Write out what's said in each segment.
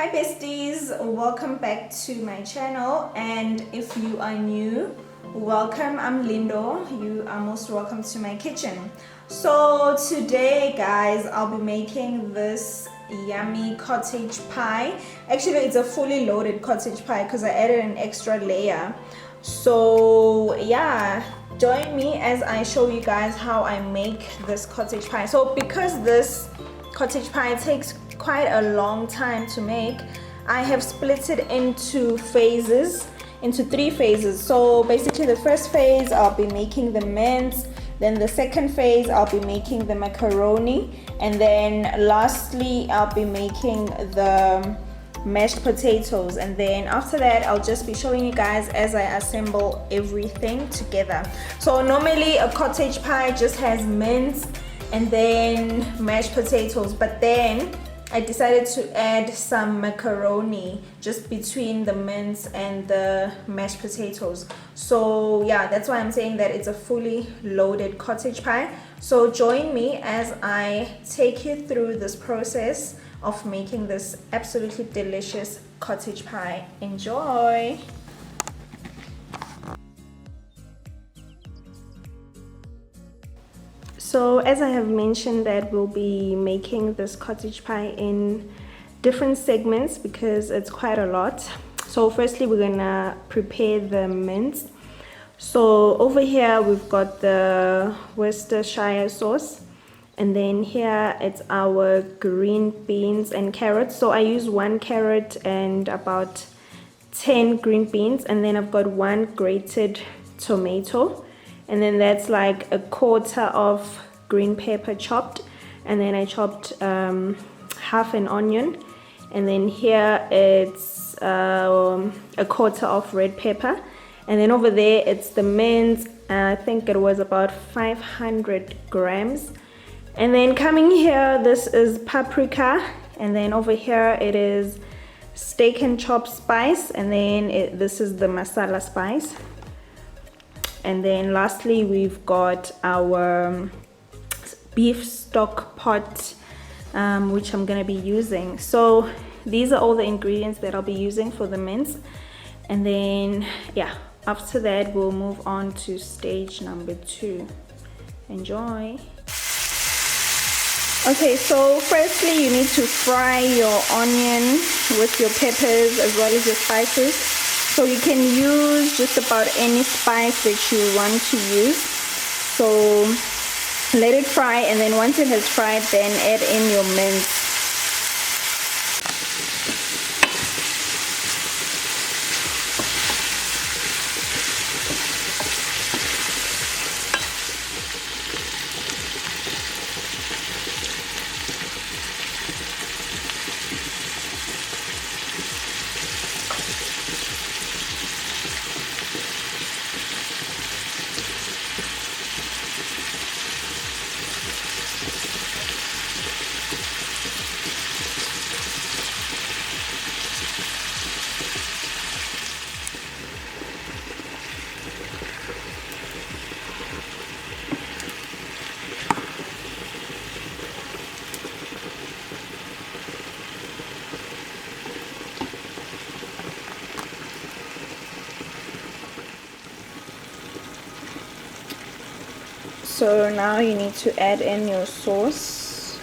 Hi besties, welcome back to my channel, and if you are new, welcome. I'm Leendo. You are most welcome to my kitchen. So today guys, I'll be making this yummy cottage pie. Actually it's a fully loaded cottage pie because I added an extra layer. So yeah, join me as I show you guys how I make this cottage pie. So because this cottage pie takes quite a long time to make, I have split it into three phases. So basically the first phase I'll be making the mince, then the second phase I'll be making the macaroni, and then lastly I'll be making the mashed potatoes, and then after that I'll just be showing you guys as I assemble everything together. So normally a cottage pie just has mince and then mashed potatoes, but then I decided to add some macaroni just between the mince and the mashed potatoes. So yeah, that's why I'm saying that it's a fully loaded cottage pie. So join me as I take you through this process of making this absolutely delicious cottage pie. Enjoy! So as I have mentioned that we'll be making this cottage pie in different segments because it's quite a lot. So firstly we're gonna prepare the mince. So over here we've got the Worcestershire sauce, and then here it's our green beans and carrots. So I use 1 carrot and about 10 green beans, and then I've got 1 grated tomato, and then that's like a quarter of green pepper chopped, and then I chopped half an onion, and then here it's a quarter of red pepper, and then over there it's the mince. I think it was about 500 grams, and then coming here this is paprika, and then over here it is steak and chop spice, and then this is the masala spice. And then lastly we've got our beef stock pot, which I'm gonna be using. So these are all the ingredients that I'll be using for the mince, and then yeah, after that we'll move on to stage number 2. Enjoy. Okay, so firstly you need to fry your onion with your peppers as well as your spices. So you can use just about any spice that you want to use. So let it fry, and then once it has fried, then add in your mince. So now you need to add in your sauce.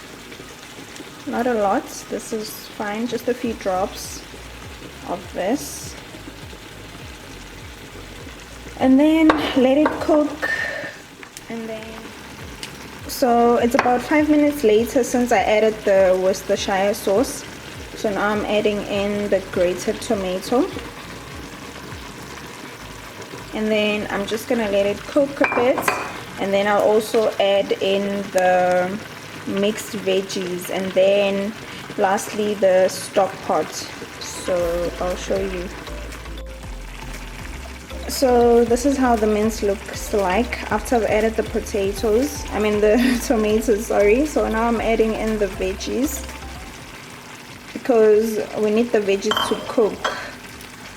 Not a lot, this is fine, just a few drops of this. And then let it cook. And then, so it's about 5 minutes later since I added the Worcestershire sauce. So now I'm adding in the grated tomato. And then I'm just gonna let it cook a bit. And then I'll also add in the mixed veggies, and then lastly the stock pot. So I'll show you. So this is how the mince looks like after I've added the the tomatoes, sorry. So now I'm adding in the veggies because we need the veggies to cook.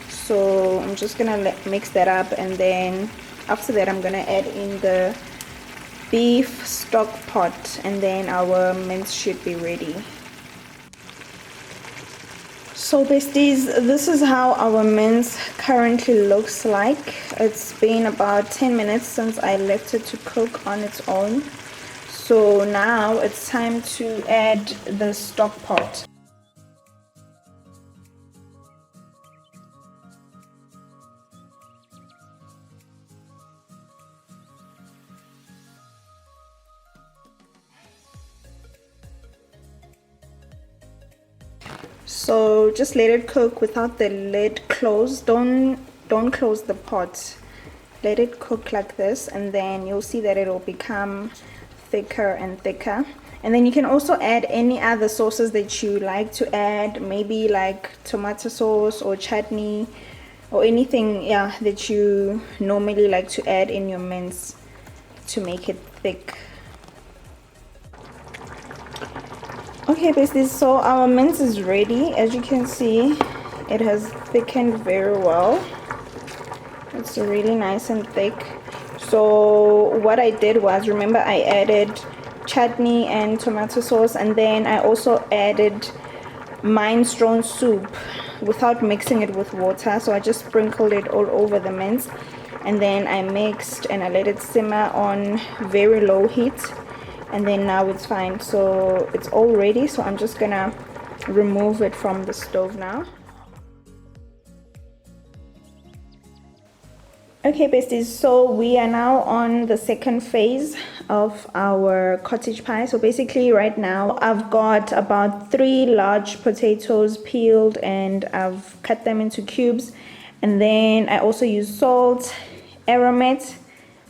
So I'm just gonna mix that up, and then after that I'm gonna add in the beef stock pot, and then our mince should be ready. So besties, this is how our mince currently looks like. It's been about 10 minutes since I left it to cook on its own. So now it's time to add the stock pot. So just let it cook without the lid closed. Don't close the pot. Let it cook like this, and then you'll see that it will become thicker and thicker. And then you can also add any other sauces that you like to add, maybe like tomato sauce or chutney or anything, yeah, that you normally like to add in your mince to make it thick. Okay besties, so our mince is ready. As you can see, it has thickened very well. It's really nice and thick. So what I did was, remember, I added chutney and tomato sauce, and then I also added minestrone soup without mixing it with water. So I just sprinkled it all over the mince, and then I mixed and I let it simmer on very low heat, and then now it's fine. So it's all ready, so I'm just gonna remove it from the stove now. Okay besties, so we are now on the second phase of our cottage pie. So basically right now I've got about 3 large potatoes peeled and I've cut them into cubes, and then I also use salt, Aromat,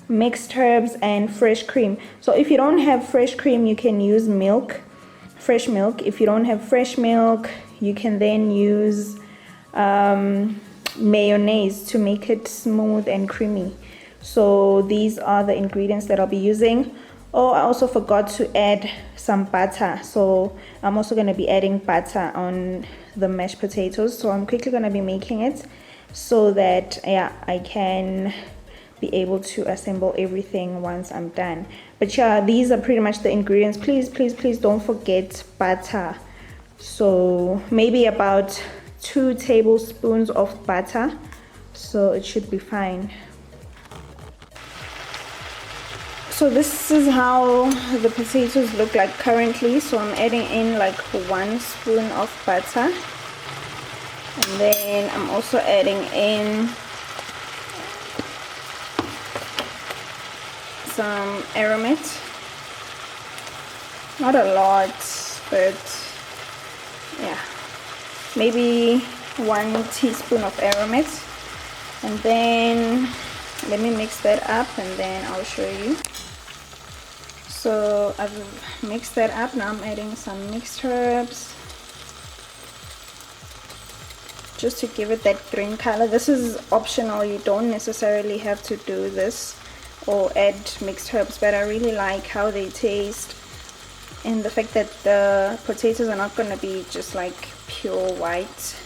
mixed herbs, and fresh cream. So if you don't have fresh cream, you can use milk, fresh milk. If you don't have fresh milk, you can then use mayonnaise to make it smooth and creamy. So these are the ingredients that I'll be using. Oh, I also forgot to add some butter, so I'm also going to be adding butter on the mashed potatoes. So I'm quickly going to be making it so that, yeah, I can be able to assemble everything once I'm done. But yeah, these are pretty much the ingredients. Please don't forget butter. So maybe about 2 tablespoons of butter, so it should be fine. So this is how the potatoes look like currently. So I'm adding in like 1 spoon of butter, and then I'm also adding in some Aromat. Not a lot, but yeah, maybe 1 teaspoon of Aromat. And then let me mix that up and then I'll show you. So I've mixed that up. Now I'm adding some mixed herbs just to give it that green color. This is optional, you don't necessarily have to do this or add mixed herbs, but I really like how they taste, and the fact that the potatoes are not going to be just like pure white.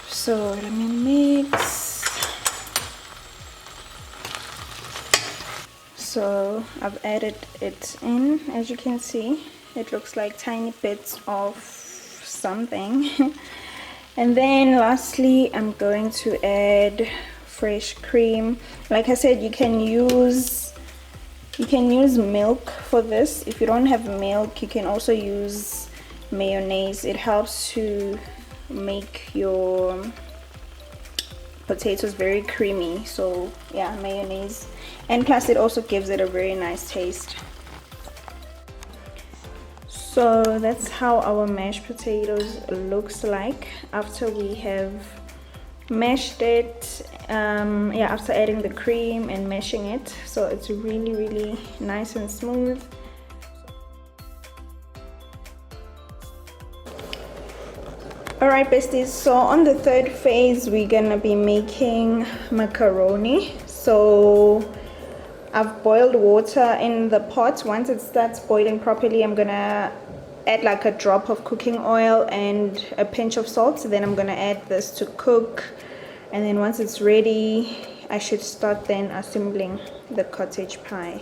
So let me mix. So I've added it in. As you can see, it looks like tiny bits of something. And then lastly, I'm going to add fresh cream. Like I said, you can use milk for this. If you don't have milk, you can also use mayonnaise. It helps to make your potatoes very creamy. So yeah, mayonnaise, and plus it also gives it a very nice taste. So that's how our mashed potatoes looks like after we have mashed it, after adding the cream and mashing it. So it's really nice and smooth. Alright besties, so on the third phase we're gonna be making macaroni. So I've boiled water in the pot. Once it starts boiling properly, I'm gonna add like a drop of cooking oil and a pinch of salt. Then I'm gonna add this to cook, and then once it's ready, I should start then assembling the cottage pie.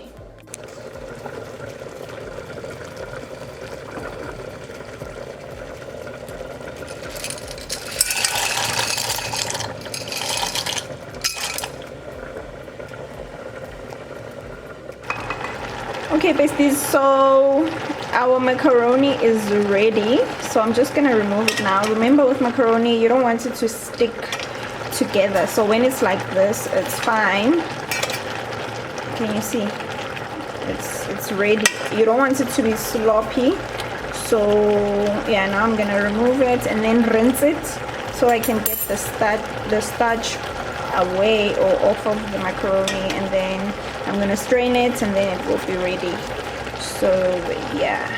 Okay, besties, so our macaroni is ready. So I'm just gonna remove it now. Remember, with macaroni, you don't want it to stick together. So when it's like this, it's fine. Can you see? It's ready. You don't want it to be sloppy. So yeah, now I'm gonna remove it and then rinse it so I can get the starch away or off of the macaroni, and then I'm gonna strain it and then it will be ready. So yeah.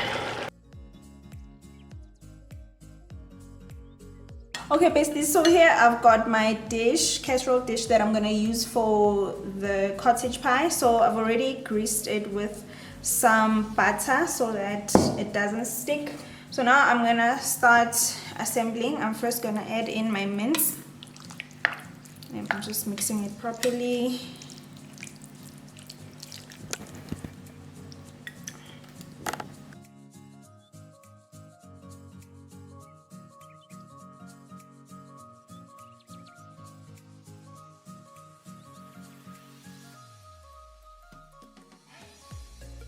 Okay, besties, so here I've got my casserole dish that I'm gonna use for the cottage pie. So I've already greased it with some butter so that it doesn't stick. So now I'm gonna start assembling. I'm first gonna add in my mince, and I'm just mixing it properly.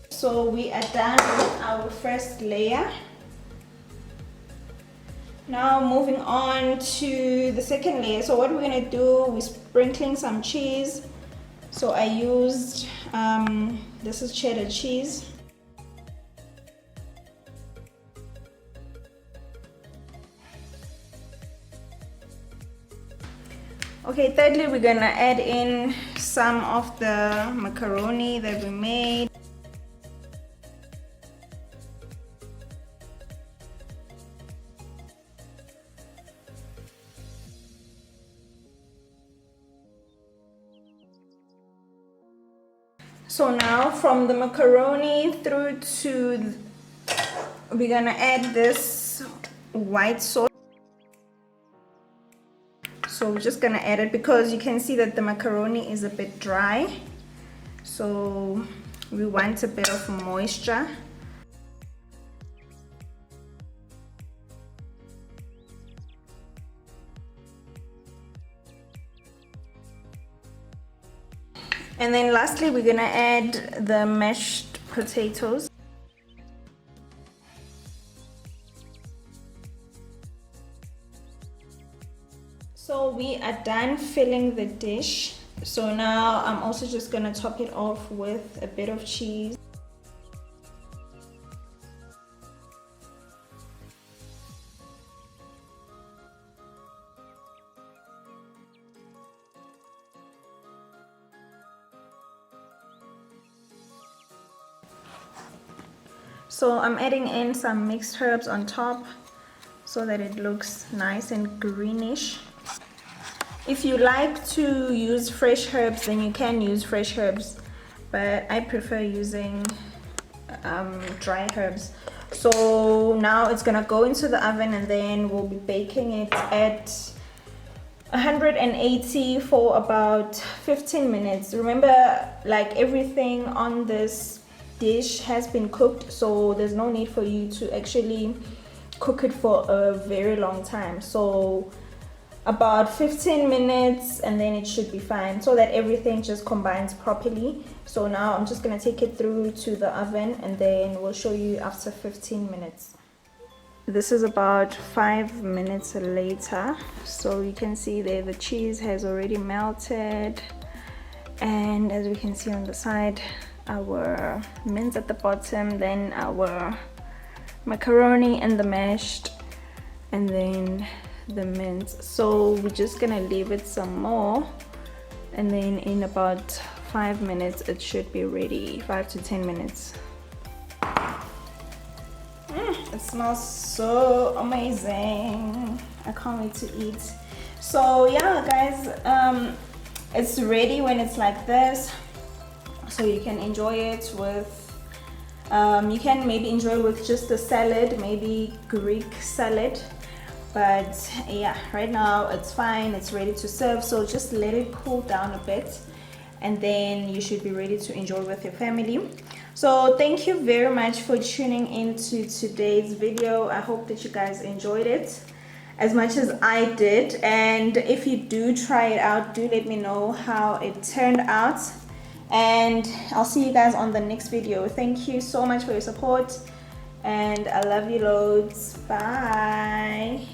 So we are done with our first layer. Now moving on to the second layer. So what we're gonna do, we're sprinkling some cheese. So I used, this is cheddar cheese. Okay, thirdly, we're gonna add in some of the macaroni that we made. So now from the macaroni through to, we're gonna add this white sauce. So we're just gonna add it because you can see that the macaroni is a bit dry. So we want a bit of moisture. And then lastly, we're gonna add the mashed potatoes. So we are done filling the dish. So now I'm also just gonna top it off with a bit of cheese. So I'm adding in some mixed herbs on top so that it looks nice and greenish. If you like to use fresh herbs, then you can use fresh herbs, but I prefer using dry herbs. So now it's gonna go into the oven, and then we'll be baking it at 180 for about 15 minutes. Remember, like, everything on this dish has been cooked, so there's no need for you to actually cook it for a very long time. So about 15 minutes and then it should be fine, so that everything just combines properly. So now I'm just gonna take it through to the oven, and then we'll show you after 15 minutes. This is about 5 minutes later. So you can see there the cheese has already melted, and as we can see on the side, our mince at the bottom, then our macaroni and the mashed, and then the mince. So we're just gonna leave it some more, and then in about 5 minutes it should be ready. 5 to 10 minutes. It smells so amazing. I can't wait to eat. So yeah guys, it's ready when it's like this. So you can enjoy it with, you can maybe enjoy it with just a salad, maybe Greek salad. But yeah, right now it's fine, it's ready to serve. So just let it cool down a bit, and then you should be ready to enjoy with your family. So thank you very much for tuning into today's video. I hope that you guys enjoyed it as much as I did, and if you do try it out, do let me know how it turned out. and I'll see you guys on the next video. Thank you so much for your support, and I love you loads. Bye.